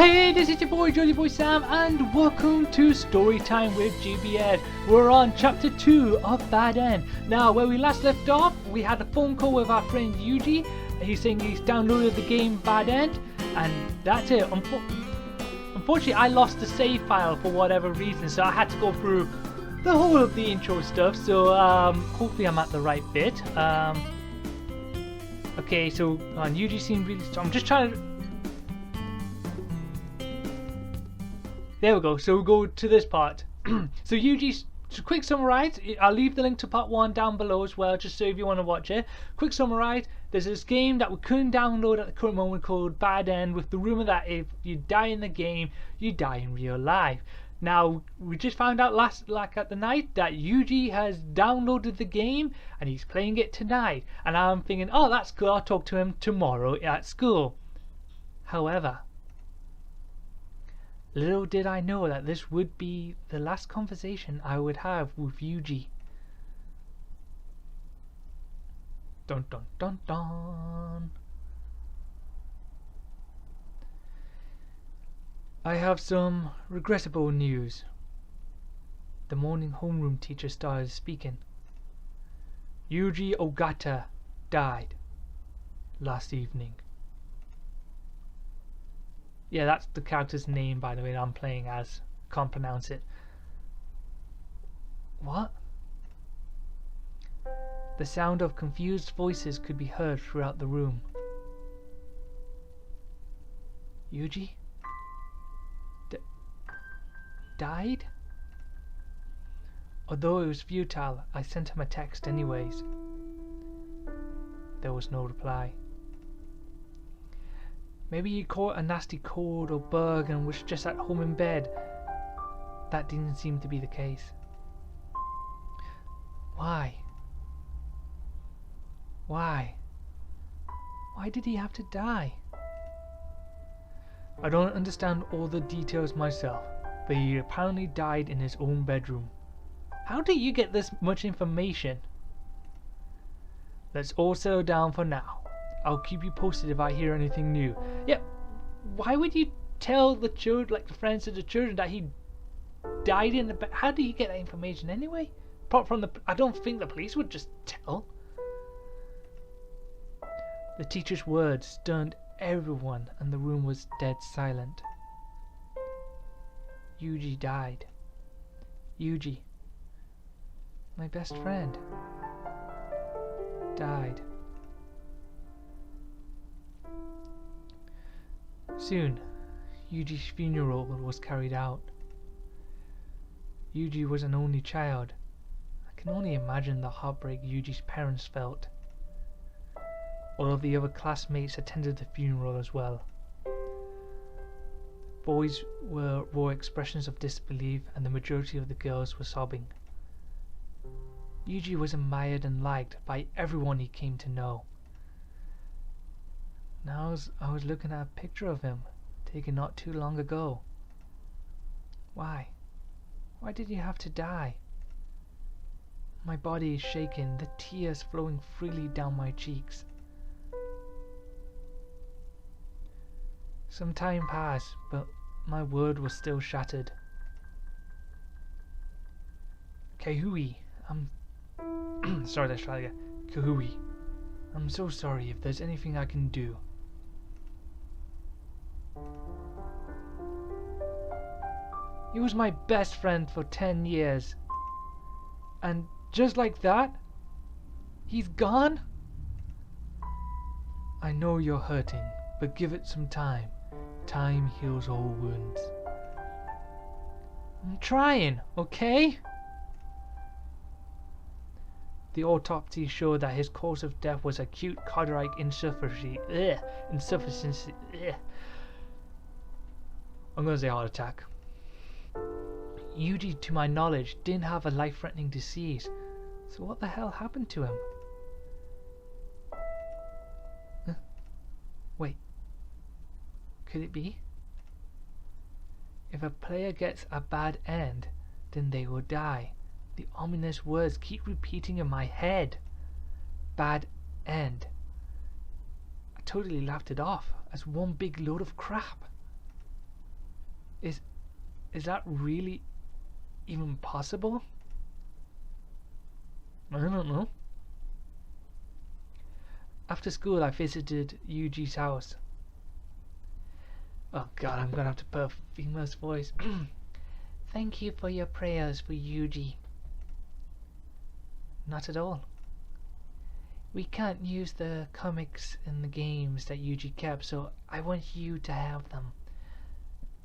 Hey, this is your boy Jolly Boy Sam, and welcome to Storytime with GBS. We're on chapter 2 of Bad End. Now, where we last left off, we had a phone call with our friend Yuji. He's saying he's downloaded the game Bad End, and that's it. Unfortunately, I lost the save file for whatever reason, so I had to go through the whole of the intro stuff. So, hopefully I'm at the right bit. Okay, so Yuji seemed really strong. I'm just trying to... There we go. So we'll go to this part. So Yuji, to quick summarize, I'll leave the link to part 1 down below as well, just so if you want to watch it. Quick summarize, there's this game that we couldn't download at the current moment called Bad End, with the rumor that if you die in the game, you die in real life. Now, we just found out at the night that Yuji has downloaded the game and he's playing it tonight. And I'm thinking, oh, that's cool, I'll talk to him tomorrow at school. However, little did I know that this would be the last conversation I would have with Yuji. Dun dun dun dun. I have some regrettable news. The morning homeroom teacher started speaking. Yuji Ogata died last evening. Yeah, that's the character's name, by the way, that I'm playing as. Can't pronounce it. What? The sound of confused voices could be heard throughout the room. Yuji? Died? Although it was futile, I sent him a text anyways. There was no reply. Maybe he caught a nasty cold or bug and was just at home in bed. That didn't seem to be the case. Why? Why? Why did he have to die? I don't understand all the details myself, but he apparently died in his own bedroom. How do you get this much information? Let's all settle down for now. I'll keep you posted if I hear anything new. Yeah, why would you tell the children, like the friends of the children, that he died in the bed? How do you get that information anyway? Apart from I don't think the police would just tell. The teacher's words stunned everyone, and the room was dead silent. Yuji died. Yuji, my best friend, died. Soon, Yuji's funeral was carried out. Yuji was an only child. I can only imagine the heartbreak Yuji's parents felt. All of the other classmates attended the funeral as well. Boys wore expressions of disbelief, and the majority of the girls were sobbing. Yuji was admired and liked by everyone he came to know. Now I was looking at a picture of him, taken not too long ago. Why? Why did he have to die? My body is shaking, the tears flowing freely down my cheeks. Some time passed, but my word was still shattered. Kahui, sorry, let's try again. Kahui, I'm so sorry. If there's anything I can do. He was my best friend for 10 years. And just like that, he's gone? I know you're hurting, but give it some time. Time heals all wounds. I'm trying, okay? The autopsy showed that his cause of death was acute cardiac insufficiency. Insufficiency. I'm gonna say heart attack. Yuji, to my knowledge, didn't have a life-threatening disease. So what the hell happened to him? Huh? Wait. Could it be? If a player gets a bad end, then they will die. The ominous words keep repeating in my head. Bad end. I totally laughed it off as one big load of crap. Is that really even possible? I don't know. After school, I visited Yuji's house. Oh god, I'm gonna have to put a female's voice. Thank you for your prayers for Yuji. Not at all. We can't use the comics and the games that Yuji kept, so I want you to have them.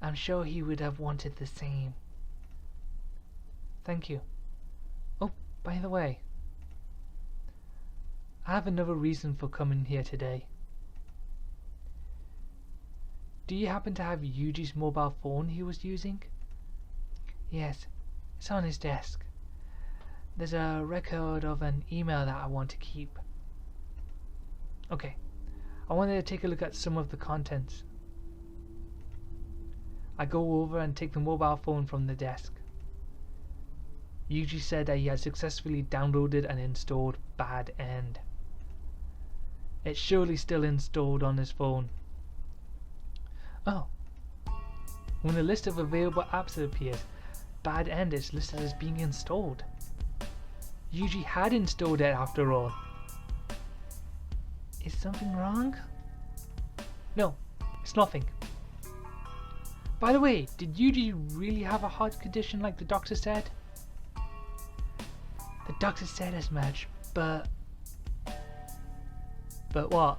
I'm sure he would have wanted the same. Thank you. Oh, by the way, I have another reason for coming here today. Do you happen to have Yuji's mobile phone he was using? Yes, it's on his desk. There's a record of an email that I want to keep. Okay, I wanted to take a look at some of the contents. I go over and take the mobile phone from the desk. Yuji said that he had successfully downloaded and installed Bad End. It's surely still installed on his phone. Oh, when the list of available apps appears, Bad End is listed as being installed. Yuji had installed it after all. Is something wrong? No, it's nothing. By the way, did Yuji really have a heart condition like the doctor said? The doctor said as much, but... But what?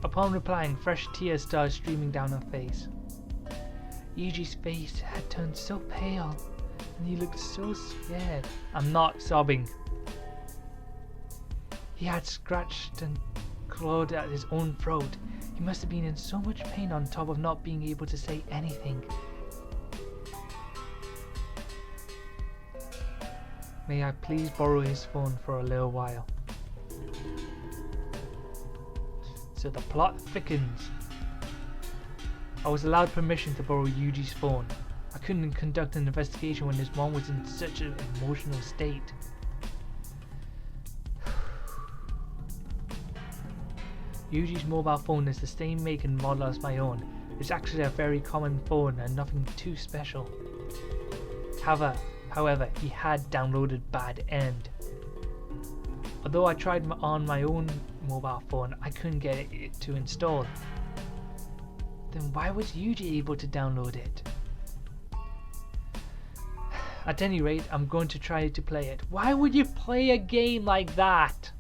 Upon replying, fresh tears started streaming down her face. Yuji's face had turned so pale, and he looked so scared. I'm not sobbing. He had scratched and clawed at his own throat. He must have been in so much pain on top of not being able to say anything. May I please borrow his phone for a little while? So the plot thickens. I was allowed permission to borrow Yuji's phone. I couldn't conduct an investigation when his mom was in such an emotional state. Yuji's mobile phone is the same make and model as my own. It's actually a very common phone and nothing too special. However, he had downloaded Bad End. Although I tried on my own mobile phone, I couldn't get it to install. Then why was Yuji able to download it? At any rate, I'm going to try to play it. Why would you play a game like that?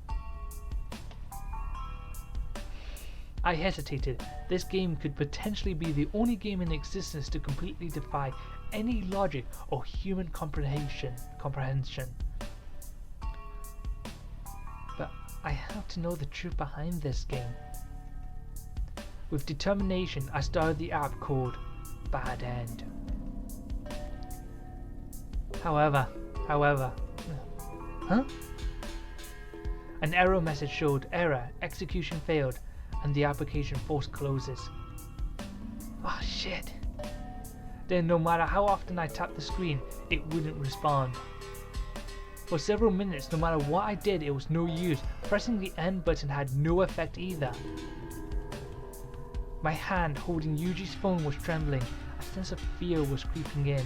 I hesitated. This game could potentially be the only game in existence to completely defy any logic or human comprehension. But I have to know the truth behind this game. With determination, I started the app called Bad End. However, an error message showed error, execution failed, and the application force closes. Oh shit. Then no matter how often I tapped the screen, it wouldn't respond. For several minutes, no matter what I did, it was no use. Pressing the end button had no effect either. My hand holding Yuji's phone was trembling. A sense of fear was creeping in.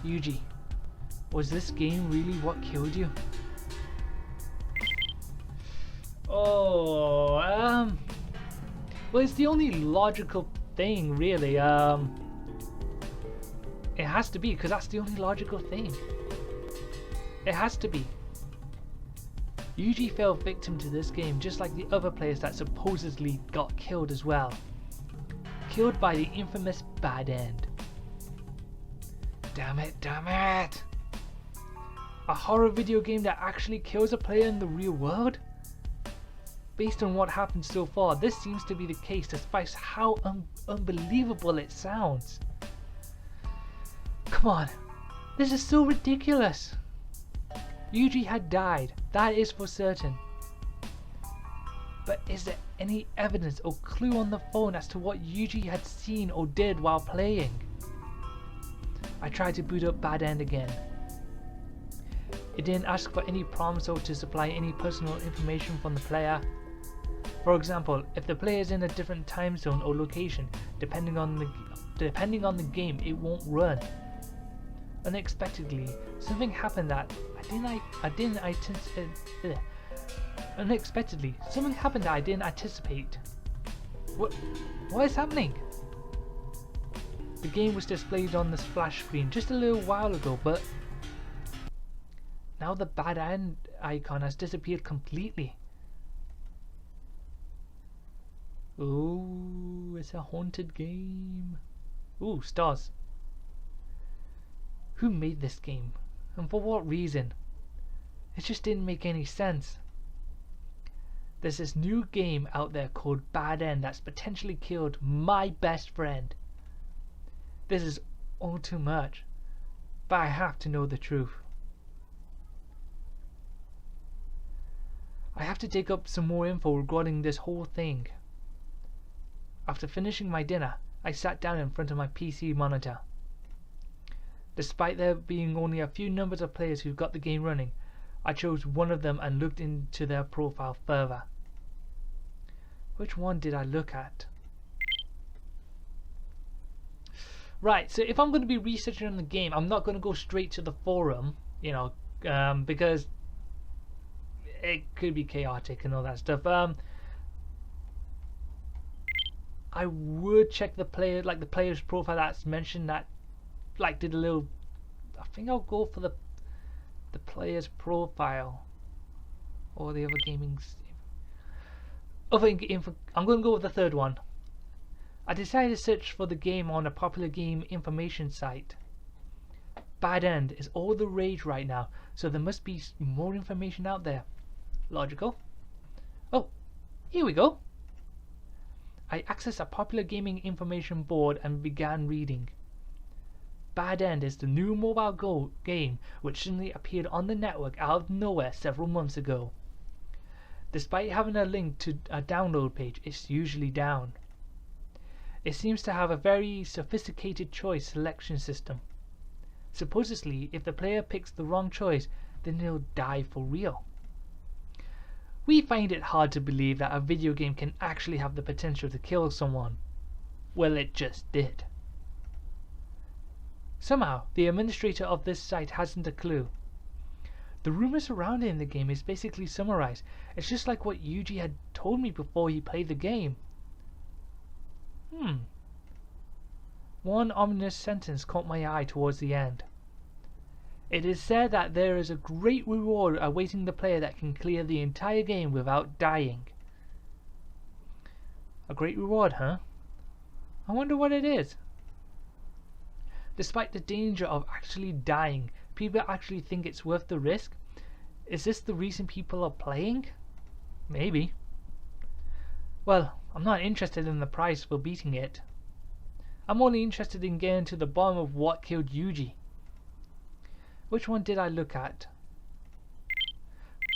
Yuji, was this game really what killed you? Oh, well, it's the only logical thing, really. It has to be, because that's the only logical thing. It has to be. Yuji fell victim to this game, just like the other players that supposedly got killed as well. Killed by the infamous Bad End. Damn it, damn it! A horror video game that actually kills a player in the real world? Based on what happened so far, this seems to be the case despite how unbelievable it sounds. Come on, this is so ridiculous. Yuji had died, that is for certain. But is there any evidence or clue on the phone as to what Yuji had seen or did while playing? I tried to boot up Bad End again. It didn't ask for any prompts or to supply any personal information from the player. For example, if the player is in a different time zone or location, depending on depending on the game, it won't run. Unexpectedly, something happened that I didn't anticipate. Unexpectedly, something happened that I didn't anticipate. What is happening? The game was displayed on the splash screen just a little while ago, but now the bad end icon has disappeared completely. Oh, it's a haunted game. Ooh, stars. Who made this game? And for what reason? It just didn't make any sense. There's this new game out there called Bad End that's potentially killed my best friend. This is all too much, but I have to know the truth. I have to dig up some more info regarding this whole thing. After finishing my dinner, I sat down in front of my PC monitor. Despite there being only a few numbers of players who got the game running, I chose one of them and looked into their profile further. Which one did I look at? Right, so if I'm going to be researching on the game, I'm not going to go straight to the forum, you know, because it could be chaotic and all that stuff. I would check the player, like the player's profile that's mentioned that, like, did a little. I think I'll go for the player's profile or the other gaming. Other info. I'm going to go with the third one. I decided to search for the game on a popular game information site. Bad End is all the rage right now, so there must be more information out there. Logical. Oh, here we go. I accessed a popular gaming information board and began reading. Bad End is the new mobile game which suddenly appeared on the network out of nowhere several months ago. Despite having a link to a download page, it's usually down. It seems to have a very sophisticated choice selection system. Supposedly, if the player picks the wrong choice, then they'll die for real. We find it hard to believe that a video game can actually have the potential to kill someone. Well, it just did. Somehow, the administrator of this site hasn't a clue. The rumor surrounding the game is basically summarized. It's just like what Yuji had told me before he played the game. One ominous sentence caught my eye towards the end. It is said that there is a great reward awaiting the player that can clear the entire game without dying. A great reward, huh? I wonder what it is. Despite the danger of actually dying, people actually think it's worth the risk. Is this the reason people are playing? Maybe. Well, I'm not interested in the prize for beating it. I'm only interested in getting to the bottom of what killed Yuji. Which one did I look at?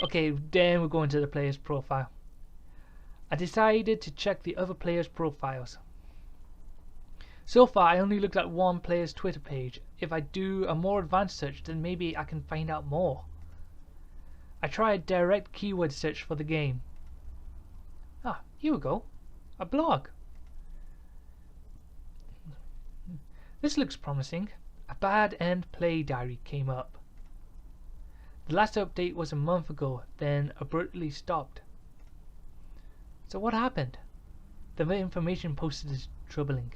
Okay, then we're going to the player's profile. I decided to check the other players' profiles. So far, I only looked at one player's Twitter page. If I do a more advanced search, then maybe I can find out more. I tried a direct keyword search for the game. Ah, here we go. A blog. This looks promising. A Bad End play diary came up. The last update was a month ago, then abruptly stopped. So what happened? The information posted is troubling.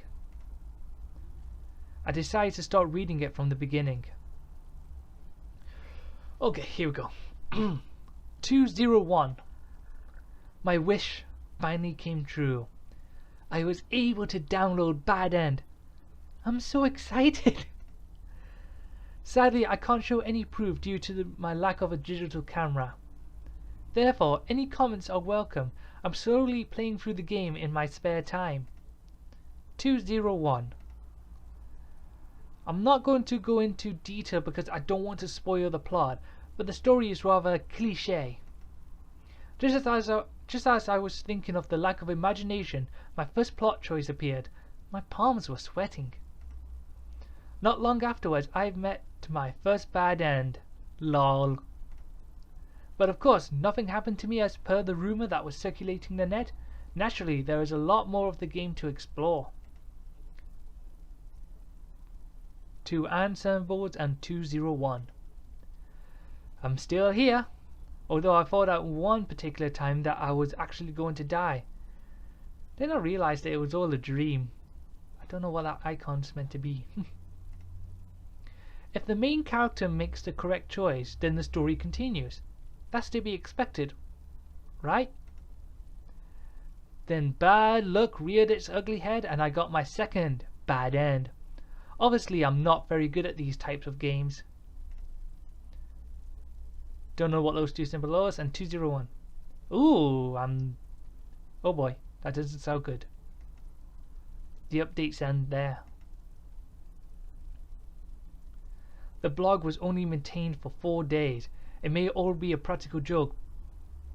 I decided to start reading it from the beginning. Okay, here we go. 201. My wish finally came true. I was able to download Bad End. I'm so excited. Sadly, I can't show any proof due to my lack of a digital camera. Therefore, any comments are welcome. I'm slowly playing through the game in my spare time. 201. I'm not going to go into detail because I don't want to spoil the plot, but the story is rather cliché. Just as I was thinking of the lack of imagination, my first plot choice appeared. My palms were sweating. Not long afterwards, I met my first bad end. Lol. But of course, nothing happened to me as per the rumor that was circulating the net. Naturally, there is a lot more of the game to explore. 2 and 7 boards, and 201. I'm still here, although I thought at one particular time that I was actually going to die. Then I realized that it was all a dream. I don't know what that icon's meant to be. If the main character makes the correct choice, then the story continues. That's to be expected, right? Then bad luck reared its ugly head and I got my second bad end. Obviously I'm not very good at these types of games. Don't know what those two symbols are, and 201. Ooh, oh boy, that doesn't sound good. The updates end there. The blog was only maintained for 4 days. It may all be a practical joke,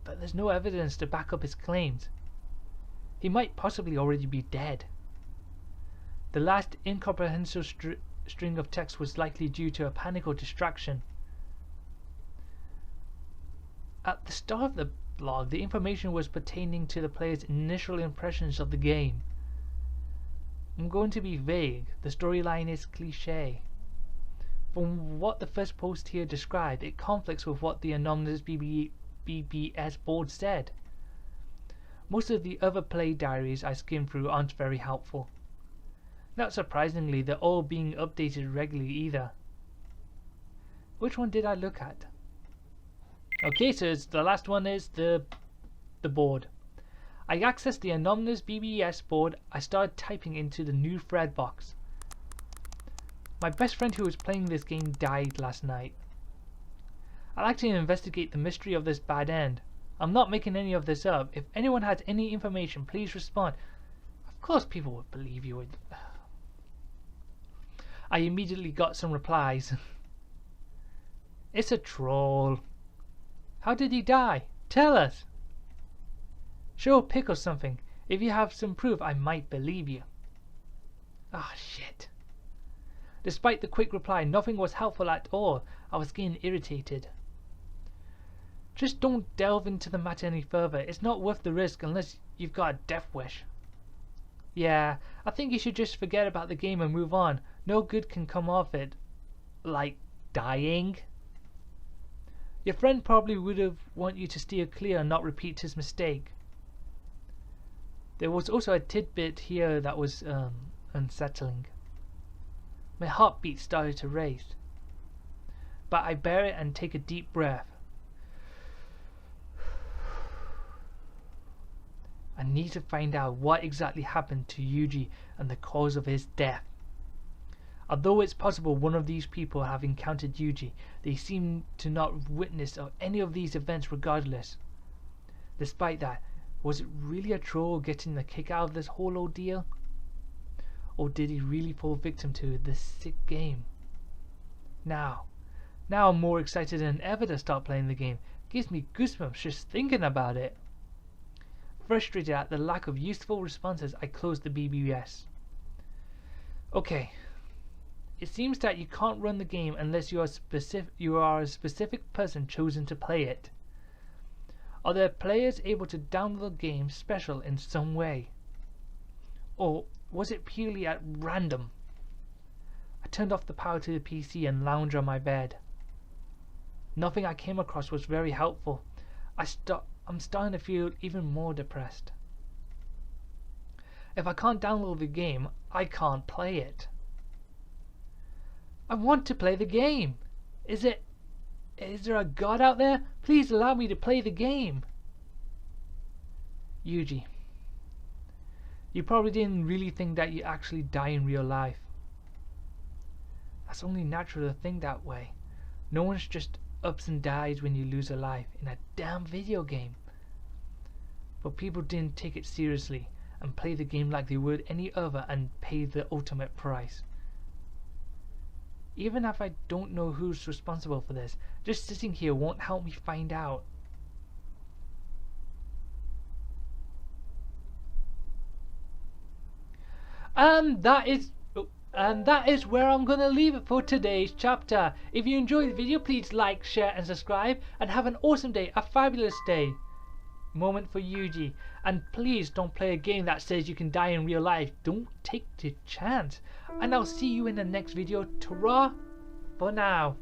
but there's no evidence to back up his claims. He might possibly already be dead. The last incomprehensible string of text was likely due to a panic or distraction. At the start of the blog, the information was pertaining to the player's initial impressions of the game. I'm going to be vague. The storyline is cliché. From what the first post here described, it conflicts with what the anonymous GBS board said. Most of the other play diaries I skimmed through aren't very helpful. Not surprisingly, they're all being updated regularly either. Which one did I look at? Okay, so the last one is the board. I accessed the anonymous BBS board. I started typing into the new thread box. My best friend who was playing this game died last night. I'd like to investigate the mystery of this bad end. I'm not making any of this up. If anyone has any information, please respond. Of course people would believe you would. I immediately got some replies. It's a troll. How did he die? Tell us. Show a pic or something. If you have some proof, I might believe you. Ah, shit. Despite the quick reply, nothing was helpful at all. I was getting irritated. Just don't delve into the matter any further. It's not worth the risk unless you've got a death wish. Yeah, I think you should just forget about the game and move on. No good can come of it. Like dying. Your friend probably would have wanted you to steer clear and not repeat his mistake. There was also a tidbit here that was unsettling. My heartbeat started to race. But I bear it and take a deep breath. I need to find out what exactly happened to Yuji and the cause of his death. Although it's possible one of these people have encountered Yuji, they seem to not have witnessed any of these events regardless. Despite that, was it really a troll getting the kick out of this whole ordeal? Or did he really fall victim to this sick game? Now I'm more excited than ever to start playing the game. Gives me goosebumps just thinking about it. Frustrated at the lack of useful responses, I closed the BBS. Okay. It seems that you can't run the game unless you are a specific person chosen to play it. Are there players able to download the game special in some way? Or was it purely at random? I turned off the power to the PC and lounged on my bed. Nothing I came across was very helpful. I'm starting to feel even more depressed. If I can't download the game, I can't play it. I want to play the game. Is there a God out there? Please allow me to play the game. Yuji, you probably didn't really think that you actually die in real life. That's only natural to think that way. No one's just ups and dies when you lose a life in a damn video game. But people didn't take it seriously and play the game like they would any other and pay the ultimate price. Even if I don't know who's responsible for this, just sitting here won't help me find out. And that is where I'm gonna leave it for today's chapter. If you enjoyed the video, please like, share and subscribe, and have an awesome day, a fabulous day. moment for Yuji. And please don't play a game that says you can die in real life. Don't take the chance. And I'll see you in the next video. Ta-ra for now.